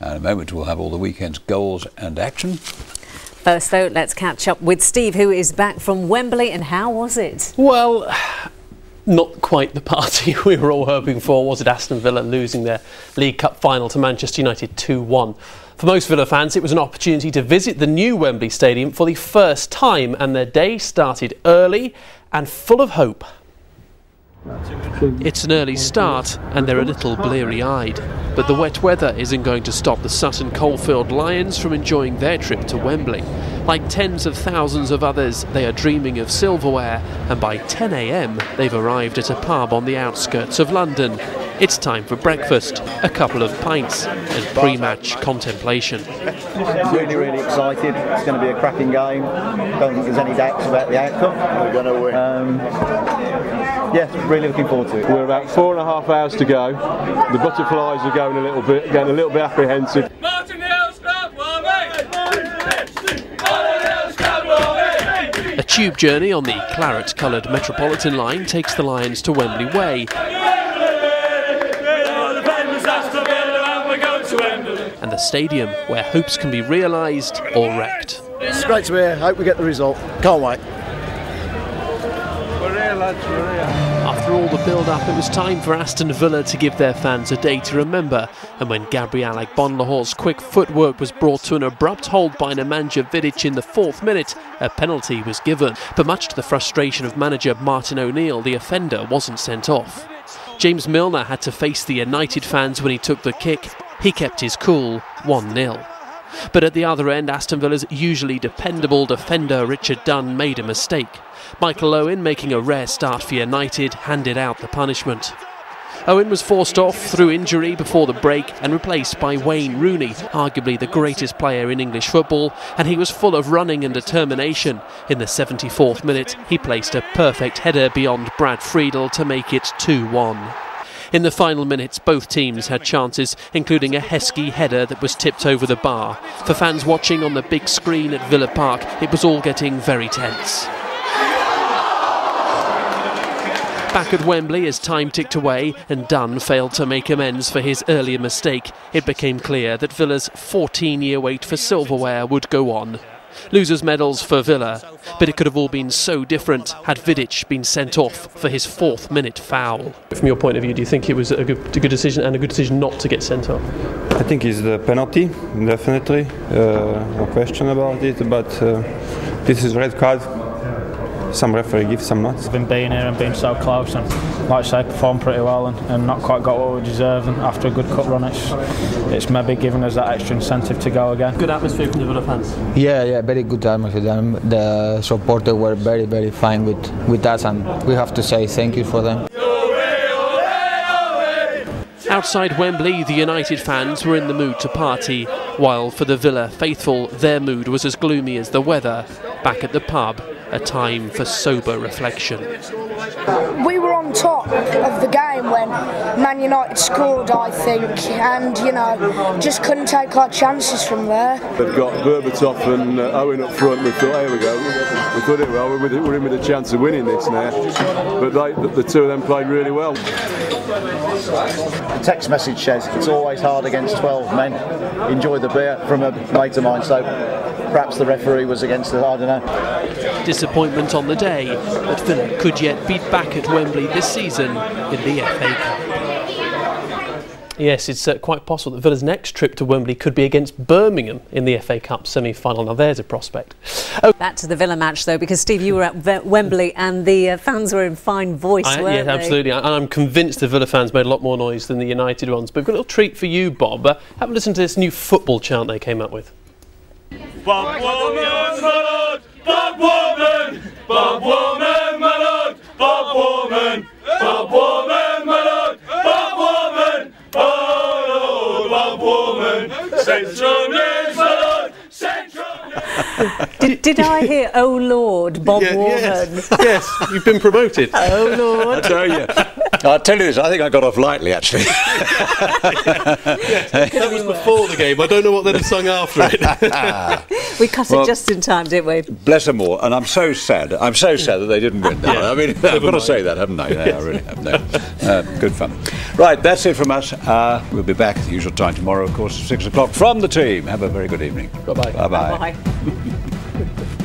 And in a moment we'll have all the weekend's goals and action. First though, let's catch up with Steve, who is back from Wembley, and how was it? Well, not quite the party we were all hoping for, was it? Aston Villa losing their League Cup final to Manchester United 2-1. For most Villa fans, it was an opportunity to visit the new Wembley Stadium for the first time, and their day started early and full of hope. It's an early start and they're a little bleary-eyed, but the wet weather isn't going to stop the Sutton Coldfield Lions from enjoying their trip to Wembley. Like tens of thousands of others, they are dreaming of silverware, and by 10 a.m. they've arrived at a pub on the outskirts of London. It's time for breakfast, a couple of pints, and pre-match contemplation. Really excited. It's going to be a cracking game. Don't think there's any doubts about the outcome. We're going to win. Yes, really looking forward to it. We're about 4.5 hours to go. The butterflies are going a little bit, getting a little bit apprehensive. A tube journey on the claret-coloured Metropolitan line takes the Lions to Wembley Way. And the stadium where hopes can be realised or wrecked. It's great to be here. Hope we get the result. Can't wait. We're here, lads, we're here. After all the build-up, it was time for Aston Villa to give their fans a day to remember, and when Gabriel Agbonlahor's quick footwork was brought to an abrupt halt by Nemanja Vidic in the 4th minute, a penalty was given. But much to the frustration of manager Martin O'Neill, the offender wasn't sent off. James Milner had to face the United fans when he took the kick. He kept his cool, 1-0. But at the other end, Aston Villa's usually dependable defender Richard Dunn made a mistake. Michael Owen, making a rare start for United, handed out the punishment. Owen was forced off through injury before the break and replaced by Wayne Rooney, arguably the greatest player in English football, and he was full of running and determination. In the 74th minute, he placed a perfect header beyond Brad Friedel to make it 2-1. In the final minutes, both teams had chances, including a Heskey header that was tipped over the bar. For fans watching on the big screen at Villa Park, it was all getting very tense. Back at Wembley as time ticked away and Dunn failed to make amends for his earlier mistake, it became clear that Villa's 14-year wait for silverware would go on. Losers' medals for Villa, but it could have all been so different had Vidic been sent off for his 4th-minute foul. From your point of view, do you think it was a good decision, and a good decision not to get sent off? I think it's the penalty, definitely. No question about it, but this is red card. Some referee gives, some not. We've been being here and being so close, and like I say, performed pretty well and not quite got what we deserve. And after a good cup run, it's maybe giving us that extra incentive to go again. Good atmosphere from the Villa fans. Yeah, very good atmosphere. The supporters were very fine with us, and we have to say thank you for them. Outside Wembley, the United fans were in the mood to party, while for the Villa faithful, their mood was as gloomy as the weather. Back at the pub, a time for sober reflection. We were on top of the game when Man United scored, I think, and just couldn't take our chances from there. They've got Berbatov and Owen up front. We thought, here we go, we put it well. We're in with a chance of winning this now. But the two of them played really well. The text message says it's always hard against 12 men. Enjoy the beer, from a mate of mine. So perhaps the referee was against it. I don't know. Disappointment on the day, but Villa could yet be back at Wembley this season in the FA Cup. Yes, it's quite possible that Villa's next trip to Wembley could be against Birmingham in the FA Cup semi-final. Now there's a prospect. Back to the Villa match though, because Steve, you were at Wembley and the fans were in fine voice, weren't they? Yeah, absolutely. And I'm convinced the Villa fans made a lot more noise than the United ones. But we've got a little treat for you, Bob. Have a listen to this new football chant they came up with. Bob Woman, my lord! Bob Woman! Bob Woman, my lord! Bob Woman! Bob Woman, my lord! Bob Woman! Oh, Bob Woman! Central is my lord! Central! Did I hear, oh Lord, Bob Woman? Yes, you've been promoted. Oh Lord. I tell you. I'll tell you this, I think I got off lightly actually. That was before the game. I don't know what they'd have sung after it. We cut it just in time, didn't we? Bless them all, and I'm so sad. I'm so sad that they didn't win. I mean, I've got to say that, haven't I? Yeah, I really have. No. Good fun. Right, that's it from us. We'll be back at the usual time tomorrow, of course, at 6 o'clock from the team. Have a very good evening. Bye-bye. Bye-bye. Bye.